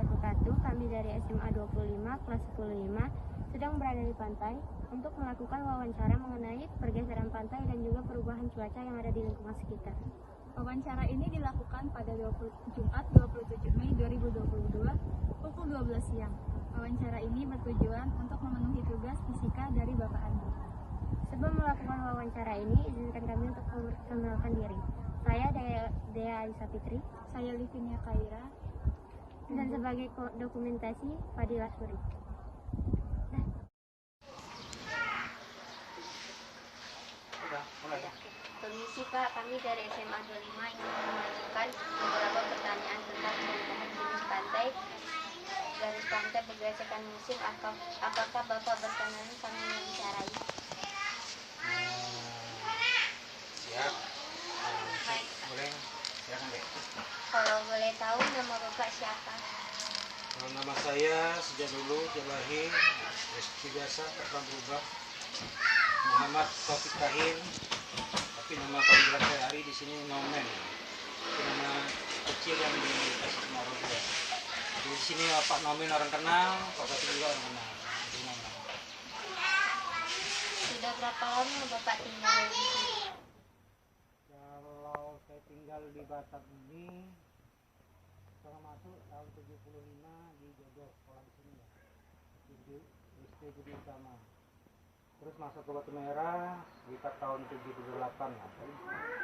wabarakatuh. Kami dari SMA 25 kelas 105 sedang berada di pantai untuk melakukan wawancara mengenai pergeseran pantai dan juga perubahan cuaca yang ada di lingkungan sekitar. Wawancara ini dilakukan pada Jumat 27 Mei 2022 pukul 12 siang. Wawancara ini bertujuan untuk memenuhi tugas fisika dari Bapak Andi. Sebelum melakukan wawancara ini, izinkan kami untuk memperkenalkan diri. Saya Dea Alisa Fitri. Saya Livinia Kaira. Dan sebagai dokumentasi Fadila Suri. Permisi Pak, kami dari SMA 25 ingin mengajukan beberapa pertanyaan tentang perubahan jenis pantai, garis pantai berdasarkan musim. Apakah Bapak berkenan kami membicarain? Siap. Boleh, silakan Dek. Kalau boleh tahu nama Bapak siapa? Kalau nama saya sejak dulu lahir seperti biasa tak pernah berubah. Muhammad Taufik Tahir. Tapi nama panggilan saya hari di sini Nomen. Itu nama kecil yang dikasih sama orang tua. Di sini Pak Nomen orang kenal, Pak Taufik juga orang kenal. Itu nama. Sudah berapa lama Bapak tinggal di sini? Kalau saya tinggal di Batam ini setelah masuk tahun 75 di Jodoh sekolah di sini ya. Di SD Utama. Terus masuk ke Batu Merah sekitar tahun 78 ya.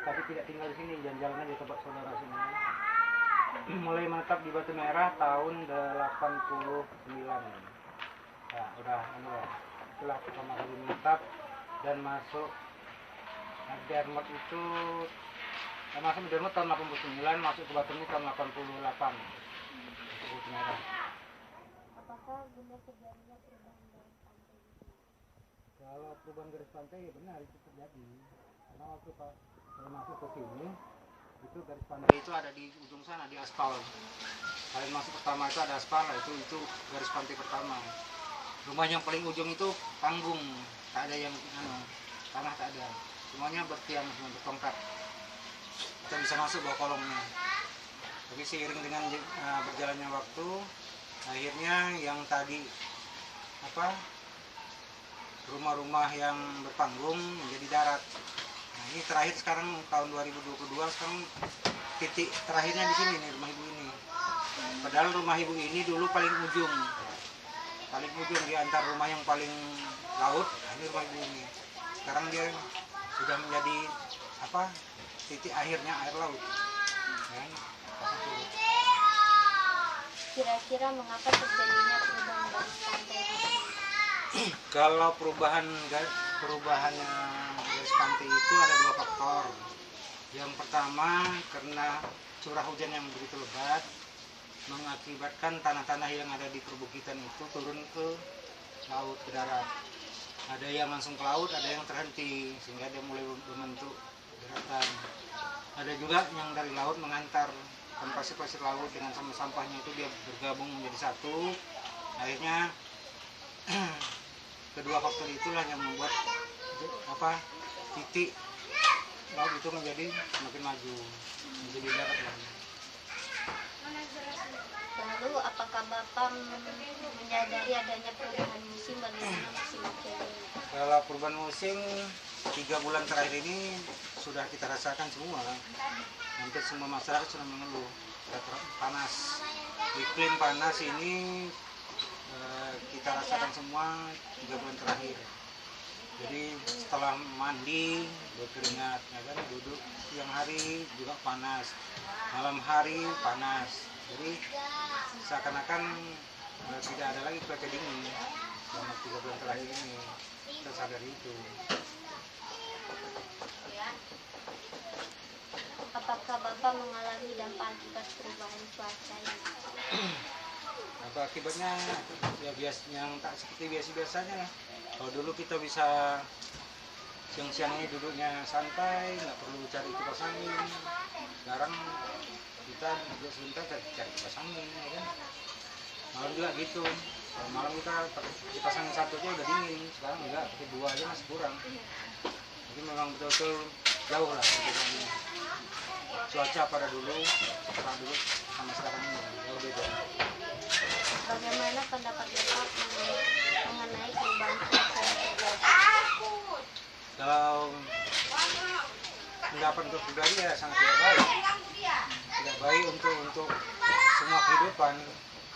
Tapi tidak tinggal di sini, jalan-jalannya di tempat saudara sini. Mulai menetap di Batu Merah tahun 89. Ya, udah itulah pertama kali menetap dan masuk Dermot itu masuk di Dermot tahun 89, masuk ke Batu ini tahun 88. Batu Merah. Apakah benar terjadinya perubahan garis pantai di sini? Kalau perubahan garis pantai ya benar itu terjadi. Karena waktu Pak saya masuk ke sini itu garis pantai itu ada di ujung sana di aspal. Kalian masuk pertama itu ada aspal, itu garis pantai pertama. Rumah yang paling ujung itu panggung, tak ada yang tanah tak ada. Semuanya bertiang semua bertongkat. Kita bisa masuk bawa kolongnya. Tapi seiring dengan berjalannya waktu, akhirnya yang tadi rumah-rumah yang berpanggung menjadi darat. Nah, ini terakhir sekarang tahun 2022 sekarang titik terakhirnya di sini nih rumah ibu ini. Padahal rumah ibu ini dulu paling ujung di antar rumah yang paling laut. Nah, ini rumah ibu ini. Sekarang dia sudah menjadi titik akhirnya air laut. Ya, Kira-kira mengapa terjadinya perubahan garis pantai di sini? Kalau perubahannya garis pantai itu ada dua faktor. Yang pertama karena curah hujan yang begitu lebat mengakibatkan tanah-tanah yang ada di perbukitan itu turun ke laut, ke darat. Ada yang langsung ke laut, ada yang terhenti sehingga dia mulai membentuk daratan. Ada juga yang dari laut mengantar pasir-pasir laut dengan sampah-sampahnya itu dia bergabung menjadi satu. Akhirnya kedua faktor itulah yang membuat titik laut itu menjadi semakin maju, menjadi darat lagi. Lalu apakah Bapak menyadari adanya perubahan musim bagaimana musim ini? Kalau perubahan musim 3 bulan terakhir ini sudah kita rasakan semua. Hampir semua masyarakat sudah mengeluh panas. Iklim panas ini kita rasakan semua 3 bulan terakhir. Jadi setelah mandi berkeringat, ya kan, duduk siang hari juga panas, malam hari panas. Jadi seakan-akan tidak ada lagi cuaca dingin selama 3 bulan terakhir ini. Kita sadari itu. Apakah Bapak mengalami dampak akibat perubahan cuaca ini? Akibatnya ya yang tak seperti biasa-biasanya. Kalau dulu kita bisa siang-siang ini duduknya santai, nggak perlu cari kipas angin. Sekarang kita duduk sebentar cari kipas angin, ya kan? Malam juga gitu. Kalau malam kita pakai kipas angin satu aja udah dingin. Sekarang enggak, pakai 2 aja masih kurang. Jadi memang betul-betul jauh lah perbedaannya. Cuaca pada dulu sama sekarang ini jauh beda. Bagaimana pendapat Bapak mengenai perubahan cuaca yang terjadi? Kalau pendapat untuk pribadi ya sangat tidak baik. Tidak baik untuk semua kehidupan,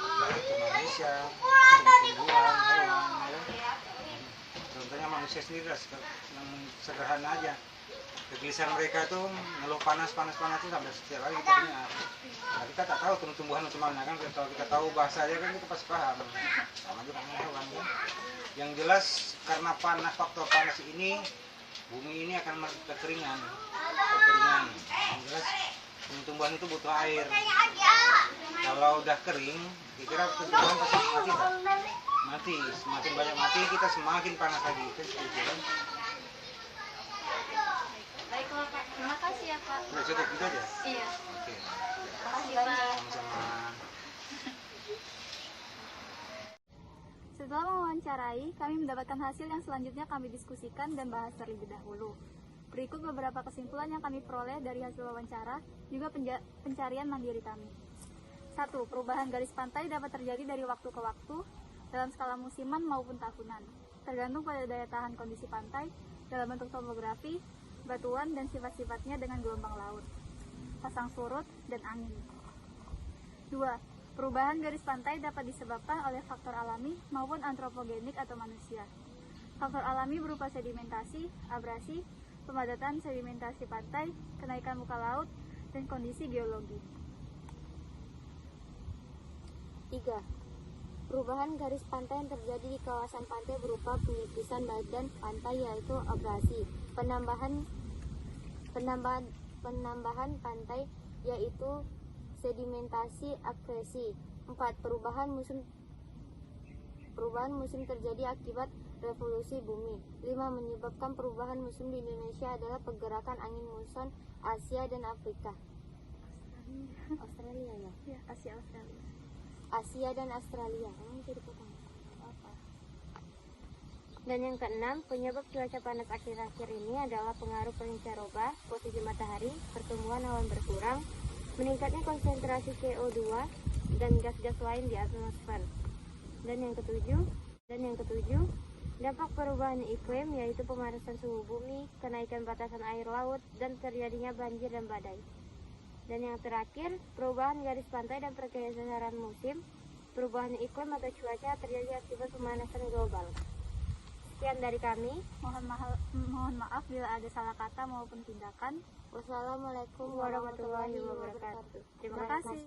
baik itu manusia, tumbuhan, hewan, ya. Contohnya manusia sendiri lah, yang sederhana aja. Kegelisahan mereka itu ngeluh panas itu sampai setiap hari kita dengar. Nah, kita tak tahu tumbuhan macam mana kan, kalau kita tahu bahasanya kan kita pasti paham. Sama juga dengan hewan ya. Yang jelas karena faktor panas ini, bumi ini akan kekeringan. Yang jelas tumbuhan itu butuh air. Kalau udah kering, kira-kira tumbuhan pasti mati tak? Mati. Semakin banyak mati, kita semakin panas lagi. Kan seperti itu. Baiklah Pak, terima kasih ya Pak. Udah cukup gitu aja? Iya. Oke. Terima kasih banyak. Sama-sama. Setelah mewawancarai, kami mendapatkan hasil yang selanjutnya kami diskusikan dan bahas terlebih dahulu. Berikut beberapa kesimpulan yang kami peroleh dari hasil wawancara, juga pencarian mandiri kami. 1. Perubahan garis pantai dapat terjadi dari waktu ke waktu, dalam skala musiman maupun tahunan, tergantung pada daya tahan kondisi pantai, dalam bentuk topografi, batuan, dan sifat-sifatnya dengan gelombang laut, pasang surut, dan angin. 2. Perubahan garis pantai dapat disebabkan oleh faktor alami maupun antropogenik atau manusia. Faktor alami berupa sedimentasi, abrasi, pemadatan sedimentasi pantai, kenaikan muka laut, dan kondisi geologi. 3. Perubahan garis pantai yang terjadi di kawasan pantai berupa penipisan badan pantai yaitu abrasi, penambahan pantai yaitu sedimentasi akresi. 4. Perubahan musim terjadi akibat revolusi bumi. 5. Menyebabkan perubahan musim di Indonesia adalah pergerakan angin muson Asia dan Afrika. Australia ya? Ya, Australia. Asia dan Australia. Dan yang keenam, penyebab cuaca panas akhir-akhir ini adalah pengaruh pancaroba, posisi matahari, pertumbuhan awan berkurang, meningkatnya konsentrasi CO2 dan gas-gas lain di atmosfer. Dan yang ketujuh, dampak perubahan iklim yaitu pemanasan suhu bumi, kenaikan batasan air laut, dan terjadinya banjir dan badai. Dan yang terakhir, perubahan garis pantai dan pergeseran musim, perubahan iklim atau cuaca terjadi akibat pemanasan global. Sekian dari kami. Mohon maaf bila ada salah kata maupun tindakan. Wassalamualaikum warahmatullahi wabarakatuh. Terima kasih.